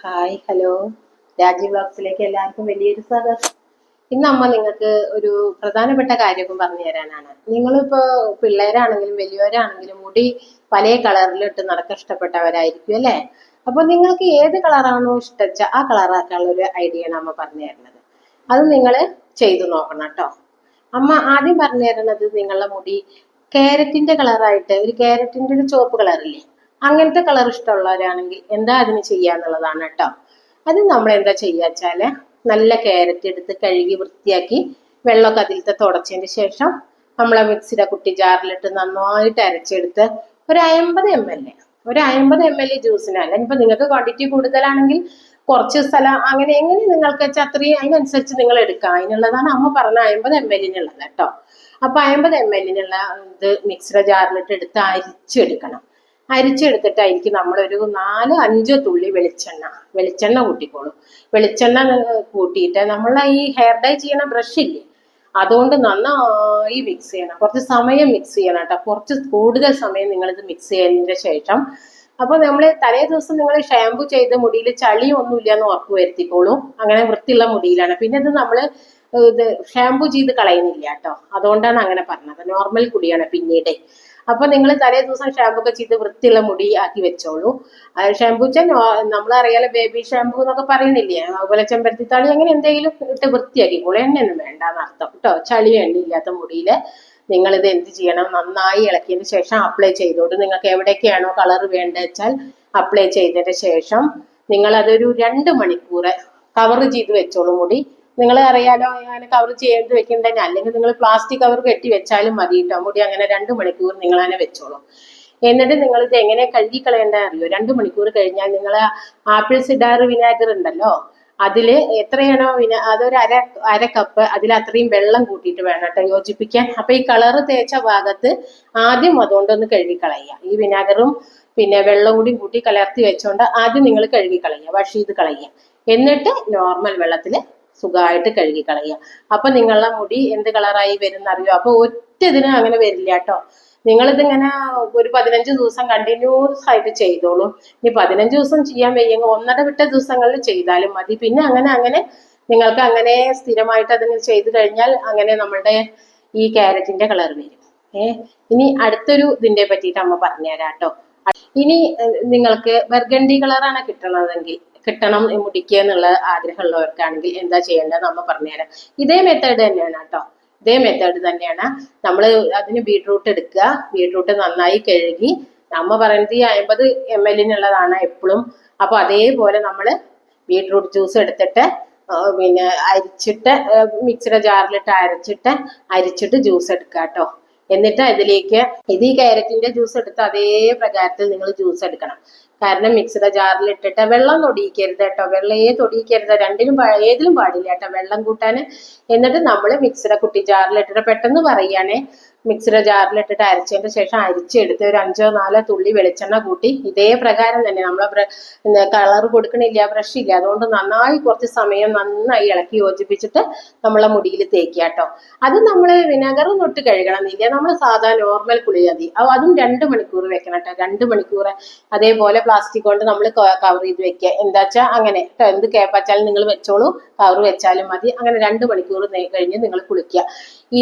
Hi hello Rajeev വ്ലോഗ്സിലേക്ക് എല്ലാവർക്കും വലിയൊരു സ്വാഗതം. ഇന്ന് അമ്മ നിങ്ങൾക്ക് ഒരു പ്രധാനപ്പെട്ട കാര്യമൊക്കെ പറഞ്ഞു തരാനാണ്. നിങ്ങളിപ്പോ പിള്ളേരാണെങ്കിലും വലിയവരാണെങ്കിലും മുടി പല കളറിലിട്ട് നടക്കാൻ ഇഷ്ടപ്പെട്ടവരായിരിക്കും അല്ലേ? അപ്പൊ നിങ്ങൾക്ക് ഏത് കളറാണോ ഇഷ്ടച്ച ആ കളറാക്കാനുള്ള ഒരു ഐഡിയ ആണ് അമ്മ പറഞ്ഞു തരുന്നത്. അത് നിങ്ങൾ ചെയ്തു നോക്കണം കേട്ടോ. അമ്മ ആദ്യം പറഞ്ഞു തരുന്നത് നിങ്ങളുടെ മുടി ക്യാരറ്റിന്റെ കളറായിട്ട് ഒരു ക്യാരറ്റിന്റെ ഒരു ചുവപ്പ് കളറില്ലേ, അങ്ങനത്തെ കളർ ഇഷ്ടമുള്ളവരാണെങ്കിൽ എന്താ അതിന് ചെയ്യാന്നുള്ളതാണ് കേട്ടോ. അത് നമ്മൾ എന്താ ചെയ്യാച്ചാല് നല്ല ക്യാരറ്റ് എടുത്ത് കഴുകി വൃത്തിയാക്കി വെള്ളമൊക്കെ അതിലത്തെ തുടച്ചതിന് ശേഷം നമ്മളെ മിക്സിയുടെ കുട്ടി ജാറിലിട്ട് നന്നായിട്ട് അരച്ചെടുത്ത് ഒരു 50 ml ഒരു 50 ml ജ്യൂസിനല്ല. ഇനിയിപ്പോ നിങ്ങൾക്ക് ക്വാണ്ടിറ്റി കൂടുതലാണെങ്കിൽ കുറച്ച് സ്ഥലം അങ്ങനെ എങ്ങനെ നിങ്ങൾക്ക് വെച്ചാൽ അത്രയും അതിനനുസരിച്ച് നിങ്ങൾ എടുക്കാം. അതിനുള്ളതാണ് അമ്മ പറഞ്ഞ 50 ml കേട്ടോ. അപ്പൊ 50 ml ഇത് മിക്സിയുടെ ജാറിലിട്ട് എടുത്ത് അരിച്ചെടുക്കണം. അരിച്ചെടുത്തിട്ടായിരിക്കും നമ്മളൊരു 4-5 തുള്ളി വെളിച്ചെണ്ണ കൂട്ടിക്കോളൂ. വെളിച്ചെണ്ണ കൂട്ടിയിട്ട് നമ്മളെ ഈ ഹെയർ ഡൈ ചെയ്യണ ബ്രഷ് ഇല്ലേ, അതുകൊണ്ട് നന്നായി മിക്സ് ചെയ്യണം. കുറച്ച് സമയം മിക്സ് ചെയ്യണം കേട്ടോ. കുറച്ച് കൂടുതൽ സമയം നിങ്ങൾ ഇത് മിക്സ് ചെയ്തതിന് ശേഷം അപ്പൊ നമ്മൾ തലേ ദിവസം നിങ്ങൾ ഷാമ്പു ചെയ്ത മുടിയിൽ ചളിയൊന്നും ഇല്ലാന്ന് ഉറപ്പ് വരുത്തിക്കോളൂ. അങ്ങനെ വൃത്തിയുള്ള മുടിയിലാണ്. പിന്നെ ഇത് നമ്മള് ഇത് ഷാമ്പു ചെയ്ത് കളയുന്നില്ല കേട്ടോ. അതുകൊണ്ടാണ് അങ്ങനെ പറഞ്ഞത്. നോർമൽ കുടിയാണ് പിന്നീട്. അപ്പൊ നിങ്ങൾ തലേ ദിവസം ഷാമ്പു ഒക്കെ ചെയ്ത് വൃത്തിയുള്ള മുടി ആക്കി വെച്ചോളൂ. ഷാമ്പു വെച്ചാൽ നമ്മളറിയാലോ ബേബി ഷാമ്പു എന്നൊക്കെ പറയണില്ലേ, അതുപോലെ ചെമ്പരത്തിത്താളി അങ്ങനെ എന്തെങ്കിലും ഇട്ട് വൃത്തിയാക്കിക്കോളൂ. എണ്ണയൊന്നും വേണ്ടാന്ന് അർത്ഥം കേട്ടോ. ചളിയോ എണ്ണയില്ലാത്ത മുടിയില് നിങ്ങൾ ഇത് എന്ത് ചെയ്യണം, നന്നായി ഇളക്കിയതിന് ശേഷം അപ്ലൈ ചെയ്തോട്ട് നിങ്ങൾക്ക് എവിടേക്കാണോ കളർ വേണ്ടത് വെച്ചാൽ അപ്ലൈ ചെയ്തതിന് ശേഷം നിങ്ങൾ അതൊരു 2 മണിക്കൂർ കവർ ചെയ്ത് വെച്ചോളൂ മുടി. നിങ്ങൾ അറിയാലോ അങ്ങനെ കവർ ചെയ്ത് വെക്കണ്ടേ, അല്ലെങ്കിൽ നിങ്ങൾ പ്ലാസ്റ്റിക് കവർ കെട്ടി വെച്ചാലും മതി കേട്ടോ. മുടി അങ്ങനെ 2 മണിക്കൂർ നിങ്ങൾ അങ്ങനെ വെച്ചോളൂ. എന്നിട്ട് നിങ്ങൾ ഇത് എങ്ങനെ കഴുകി കളയേണ്ട അറിയോ? 2 മണിക്കൂർ കഴിഞ്ഞാൽ നിങ്ങൾ ആപ്പിൾ സിഡാർ വിനാഗർ ഉണ്ടല്ലോ, അതില് എത്രയാണോ അതൊരു അര കപ്പ് അതിൽ അത്രയും വെള്ളം കൂട്ടിയിട്ട് വേണം കേട്ടോ യോജിപ്പിക്കാൻ. അപ്പൊ ഈ കളറ് തേച്ച ഭാഗത്ത് ആദ്യം അതുകൊണ്ടൊന്ന് കഴുകി കളയുക. ഈ വിനാഗറും പിന്നെ വെള്ളം കൂടി കൂട്ടി കലർത്തി വെച്ചോണ്ട് ആദ്യം നിങ്ങൾ കഴുകി കളയുക, വാഷ് ചെയ്ത് കളയുക. എന്നിട്ട് നോർമൽ വെള്ളത്തിൽ സുഖമായിട്ട് കഴുകി കളയുക. അപ്പൊ നിങ്ങളുടെ മുടി എന്ത് കളറായി വരുന്ന അറിയോ? അപ്പൊ ഒറ്റ ഇതിനും അങ്ങനെ വരില്ല കേട്ടോ. നിങ്ങളിതിങ്ങനെ ഒരു 15 ദിവസം കണ്ടിന്യൂസ് ആയിട്ട് ചെയ്തോളൂ. ഇനി 15 ദിവസം ചെയ്യാൻ വയ്യെങ്കിൽ 1.5 വിട്ട ദിവസങ്ങളിൽ ചെയ്താലും മതി. പിന്നെ അങ്ങനെ നിങ്ങൾക്ക് അങ്ങനെ സ്ഥിരമായിട്ട് അതിന് ചെയ്തു കഴിഞ്ഞാൽ അങ്ങനെ നമ്മളുടെ ഈ ക്യാരറ്റിന്റെ കളർ വരും. ഇനി അടുത്തൊരു ഇതിന്റെ പറ്റിയിട്ട് അമ്മ പറഞ്ഞുതരാം കേട്ടോ. ഇനി നിങ്ങൾക്ക് ബർഗണ്ടി കളറാണ് കിട്ടണം മുടിക്കുക എന്നുള്ള ആഗ്രഹമുള്ളവർക്കാണെങ്കിൽ എന്താ ചെയ്യേണ്ടത് അമ്മ പറഞ്ഞുതരാം. ഇതേ മെത്തേഡ് തന്നെയാണ് കേട്ടോ. ഇതേ മെത്തേഡ് തന്നെയാണ്. നമ്മൾ അതിന് ബീട്രൂട്ട് എടുക്കുക. ബീട്രൂട്ട് നന്നായി കഴുകി, നമ്മ പറയുന്നത് ഈ 50 ml എപ്പോഴും. അപ്പൊ അതേപോലെ നമ്മൾ ബീട്രൂട്ട് ജ്യൂസ് എടുത്തിട്ട് പിന്നെ അരിച്ചിട്ട് മിക്സിയുടെ ജാറിലിട്ട് അരിച്ചിട്ട് ജ്യൂസ് എടുക്കുക കേട്ടോ. എന്നിട്ട് അതിലേക്ക് ഈ ക്യാരറ്റിന്റെ ജ്യൂസ് എടുത്ത് അതേ പ്രകാരത്തിൽ നിങ്ങൾ ജ്യൂസ് എടുക്കണം. കാരണം മിക്സിയുടെ ജാറിൽ ഇട്ടിട്ട് വെള്ളം തൊടിയിക്കരുത് കേട്ടോ. വെള്ളയെ തൊടിയിക്കരുത്. ഏതിലും പാടില്ല കേട്ടോ വെള്ളം കൂട്ടാൻ. എന്നിട്ട് നമ്മൾ മിക്സിയുടെ കുട്ടി ജാറിലിട്ടിട്ട് പെട്ടെന്ന് പറയുകയാണെ മിക്സിയുടെ ജാറിലിട്ടിട്ട് അരച്ചതിന് ശേഷം അരിച്ചെടുത്ത് ഒരു 5-4 തുള്ളി വെളിച്ചെണ്ണ കൂട്ടി ഇതേ പ്രകാരം തന്നെ നമ്മളെ കളർ കൊടുക്കണില്ല, ബ്രഷ് ഇല്ല, അതുകൊണ്ട് നന്നായി കുറച്ച് സമയം നന്നായി ഇളക്കി യോജിപ്പിച്ചിട്ട് നമ്മളെ മുടിയിൽ തേക്കുക കേട്ടോ. അത് നമ്മൾ വിനാഗറും തൊട്ട് കഴുകണമെന്നില്ല, നമ്മൾ സാധാ നോർമൽ കുളി മതി. അതും 2 മണിക്കൂർ വെക്കണം കേട്ടോ. 2 മണിക്കൂർ അതേപോലെ പ്ലാസ്റ്റിക് കൊണ്ട് നമ്മൾ കവർ ചെയ്ത് വെക്കുക. എന്താ വെച്ചാൽ അങ്ങനെ കേട്ടോ. എന്ത് കേപ്പാച്ചാലും നിങ്ങൾ വെച്ചോളൂ, കവർ വെച്ചാലും മതി. അങ്ങനെ 2 മണിക്കൂർ കഴിഞ്ഞ് നിങ്ങൾ കുളിക്കുക.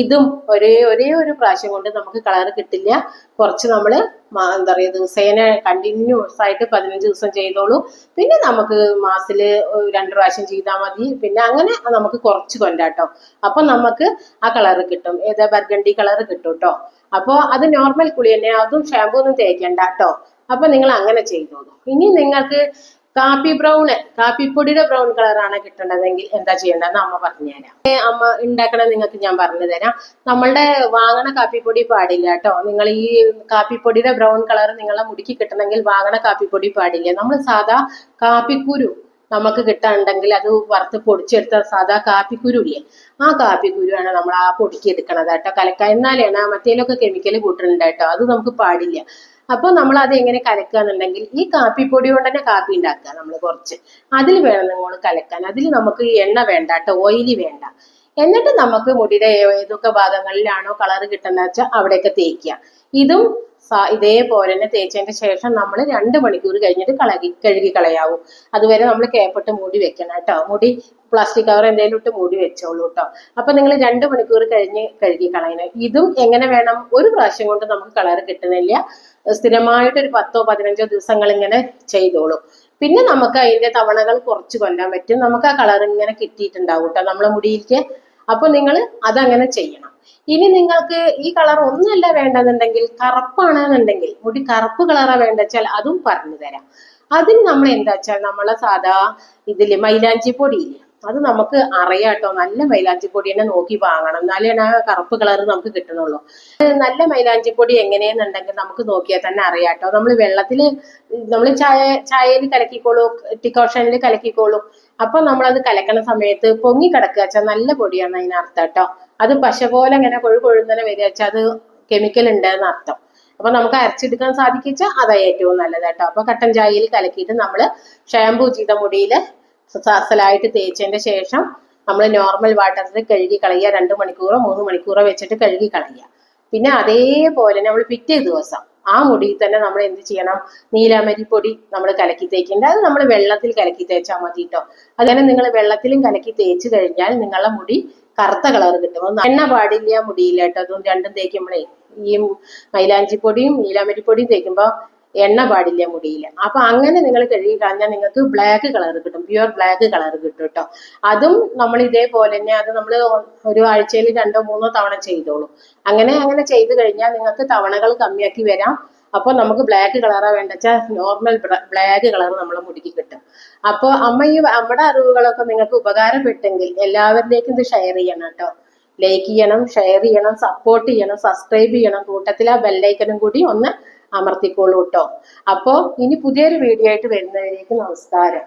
ഇതും ഒരേ ഒരു പ്രാവശ്യം കൊണ്ട് നമുക്ക് കളർ കിട്ടില്ല. കുറച്ച് നമ്മൾ എന്താ പറയുക ദിവസേന കണ്ടിന്യൂസ് ആയിട്ട് 15 ദിവസം ചെയ്തോളൂ. പിന്നെ നമുക്ക് മാസത്തില് 2 പ്രാവശ്യം ചെയ്താൽ മതി. പിന്നെ അങ്ങനെ നമുക്ക് കുറച്ച് കൊണ്ടാട്ടോ. അപ്പൊ നമുക്ക് ആ കളർ കിട്ടും. ഏതാ ബർഗണ്ടി കളർ കിട്ടും കേട്ടോ. അപ്പൊ അത് നോർമൽ കുളി തന്നെ. അതും ഷാമ്പൂ ഒന്നും തേക്കണ്ട കേട്ടോ. അപ്പൊ നിങ്ങൾ അങ്ങനെ ചെയ്തോളൂ. ഇനി നിങ്ങൾക്ക് കാപ്പിപ്പൊടിയുടെ ബ്രൗൺ കളറാണ് കിട്ടേണ്ടതെങ്കിൽ എന്താ ചെയ്യേണ്ടതെന്ന് അമ്മ പറഞ്ഞുതരാം. അമ്മ ഉണ്ടാക്കണത് നിങ്ങൾക്ക് ഞാൻ പറഞ്ഞു തരാം. നമ്മളുടെ വാങ്ങണ കാപ്പിപ്പൊടി പാടില്ല കേട്ടോ. നിങ്ങൾ ഈ കാപ്പിപ്പൊടിയുടെ ബ്രൗൺ കളർ നിങ്ങളെ മുടിക്ക് കിട്ടണമെങ്കിൽ വാങ്ങണ കാപ്പിപ്പൊടി പാടില്ല. നമ്മൾ സാധാ കാപ്പിക്കുരു നമുക്ക് കിട്ടാനുണ്ടെങ്കിൽ അത് വറുത്ത് പൊടിച്ചെടുത്ത സാധാ കാപ്പിക്കുരു ഇല്ലേ, ആ കാപ്പിക്കുരുവാണ് നമ്മൾ ആ പൊടിക്ക് എടുക്കണത് കേട്ടോ. എന്നാലാണ് മറ്റേലൊക്കെ കെമിക്കൽ കൂട്ടുന്നുണ്ട് കേട്ടോ. അത് നമുക്ക് പാടില്ല. അപ്പൊ നമ്മൾ അത് എങ്ങനെ കലക്കുക എന്നുണ്ടെങ്കിൽ ഈ കാപ്പിപ്പൊടി കൊണ്ട് തന്നെ കാപ്പി ഉണ്ടാക്കുക. നമ്മൾ കുറച്ച് അതിൽ വേണം നിങ്ങൾ കലക്കാൻ. അതിൽ നമുക്ക് എണ്ണ വേണ്ട കേട്ടോ, ഓയിലി വേണ്ട. എന്നിട്ട് നമുക്ക് മുടിയുടെ ഏതൊക്കെ ഭാഗങ്ങളിലാണോ കളർ കിട്ടുന്ന വെച്ചാൽ അവിടെയൊക്കെ തേക്കുക. ഇതും ഇതേപോലെ തന്നെ തേച്ചതിന്റെ ശേഷം നമ്മൾ 2 മണിക്കൂർ കഴിഞ്ഞിട്ട് കഴുകി കളയാവൂ. അതുവരെ നമ്മൾ കേപ്പിട്ട് മൂടി വെക്കണം കേട്ടോ. മുടി പ്ലാസ്റ്റിക് കവർ എന്തെങ്കിലും ഇട്ട് മൂടി വെച്ചോളൂ കേട്ടോ. അപ്പൊ നിങ്ങൾ 2 മണിക്കൂർ കഴിഞ്ഞ് കഴുകി കളയണം. ഇതും എങ്ങനെ വേണം, ഒരു പ്രാവശ്യം കൊണ്ട് നമുക്ക് കളർ കിട്ടുന്നില്ല. സ്ഥിരമായിട്ട് ഒരു 10-15 ദിവസങ്ങൾ ഇങ്ങനെ ചെയ്തോളൂ. പിന്നെ നമുക്ക് അതിന്റെ തവണകൾ കുറച്ച് കൊല്ലാൻ പറ്റും. നമുക്ക് ആ കളർ ഇങ്ങനെ കിട്ടിയിട്ടുണ്ടാവും കേട്ടോ നമ്മളെ മുടിയിലേക്ക്. അപ്പൊ നിങ്ങൾ അതങ്ങനെ ചെയ്യണം. ഇനി നിങ്ങൾക്ക് ഈ കളർ ഒന്നല്ല വേണ്ടതെന്നുണ്ടെങ്കിൽ, കറുപ്പാണെന്നുണ്ടെങ്കിൽ, മുടി കറുപ്പ് കളറാ വേണ്ട വെച്ചാൽ അതും പറഞ്ഞു തരാം. അതിന് നമ്മൾ എന്താ വെച്ചാൽ നമ്മളെ സാധാ ഇതില് മൈലാഞ്ചി പൊടിയില്ലേ, അത് നമുക്ക് അറിയാട്ടോ. നല്ല മൈലാഞ്ചി പൊടി തന്നെ നോക്കി വാങ്ങണം, എന്നാലേ ആ കറുപ്പ് കളർ നമുക്ക് കിട്ടണുള്ളൂ. നല്ല മൈലാഞ്ചി പൊടി എങ്ങനെയെന്നുണ്ടെങ്കിൽ നമുക്ക് നോക്കിയാൽ തന്നെ അറിയാട്ടോ. നമ്മൾ വെള്ളത്തില് നമ്മൾ ചായയിൽ കലക്കിക്കോളൂ, ഡിക്കോഷനിൽ കലക്കിക്കോളൂ. അപ്പൊ നമ്മളത് കലക്കണ സമയത്ത് പൊങ്ങി കിടക്കുക വെച്ചാൽ നല്ല പൊടിയാണ് അതിനർത്ഥം കേട്ടോ. അത് പശ പോലെ ഇങ്ങനെ കൊഴുകൊഴുന്നനെ വരിക വെച്ചാൽ അത് കെമിക്കൽ ഉണ്ട് എന്ന് അർത്ഥം. അപ്പൊ നമുക്ക് അരച്ചെടുക്കാൻ സാധിക്കിച്ചാൽ അതാ ഏറ്റവും നല്ലത് കേട്ടോ. അപ്പൊ കട്ടൻ ചായയിൽ കലക്കിയിട്ട് നമ്മൾ ഷാമ്പൂ ചെയ്ത മുടിയിൽ അസലായിട്ട് തേച്ചതിന്റെ ശേഷം നമ്മൾ നോർമൽ വാട്ടറിൽ കഴുകി കളയുക. 2 മണിക്കൂറോ 3 മണിക്കൂറോ വെച്ചിട്ട് കഴുകി കളയുക. പിന്നെ അതേപോലെ നമ്മൾ പിറ്റേ ദിവസം ആ മുടിയിൽ തന്നെ നമ്മൾ എന്ത് ചെയ്യണം, നീലാമരി പൊടി നമ്മൾ കലക്കി തേക്കേണ്ട. അത് നമ്മൾ വെള്ളത്തിൽ കലക്കി തേച്ചാൽ മതി കേട്ടോ. അങ്ങനെ നിങ്ങൾ വെള്ളത്തിലും കലക്കി തേച്ച് കഴിഞ്ഞാൽ നിങ്ങളുടെ മുടി കറുത്ത കളർ കിട്ടും. എണ്ണ പാടില്ല മുടിയില്ല കേട്ടോ. അതും രണ്ടും തേക്കുമ്പോഴേ, ഈ മൈലാഞ്ചി പൊടിയും നീലാമരി പൊടിയും തേക്കുമ്പോൾ എണ്ണ പാടില്ല മുടിയിൽ. അപ്പൊ അങ്ങനെ നിങ്ങൾ കഴുകി കളഞ്ഞാൽ നിങ്ങൾക്ക് ബ്ലാക്ക് കളർ കിട്ടും, പ്യുവർ ബ്ലാക്ക് കളർ കിട്ടും കേട്ടോ. അതും നമ്മൾ ഇതേപോലെ തന്നെ അത് നമ്മൾ ഒരു ആഴ്ചയിൽ 2-3 തവണ ചെയ്തോളൂ. അങ്ങനെ ചെയ്ത് കഴിഞ്ഞാൽ നിങ്ങൾക്ക് തവണകൾ കമ്മിയാക്കി വരാം. അപ്പൊ നമുക്ക് ബ്ലാക്ക് കളറാ വേണ്ടച്ചാൽ നോർമൽ ബ്ലാക്ക് കളർ നമ്മളെ മുടിക്ക് കിട്ടും. അപ്പൊ നമ്മുടെ അറിവുകളൊക്കെ നിങ്ങൾക്ക് ഉപകാരപ്പെട്ടെങ്കിൽ എല്ലാവരിലേക്കും ഇത് ഷെയർ ചെയ്യണം കേട്ടോ. ലൈക്ക് ചെയ്യണം, ഷെയർ ചെയ്യണം, സപ്പോർട്ട് ചെയ്യണം, സബ്സ്ക്രൈബ് ചെയ്യണം. കൂട്ടത്തിൽ ആ ബെല്ലൈക്കനും കൂടി ഒന്ന് അമർത്തിക്കോളൂ കേട്ടോ. അപ്പോ ഇനി പുതിയൊരു വീഡിയോ ആയിട്ട് വരുന്നവരേക്ക് നമസ്കാരം.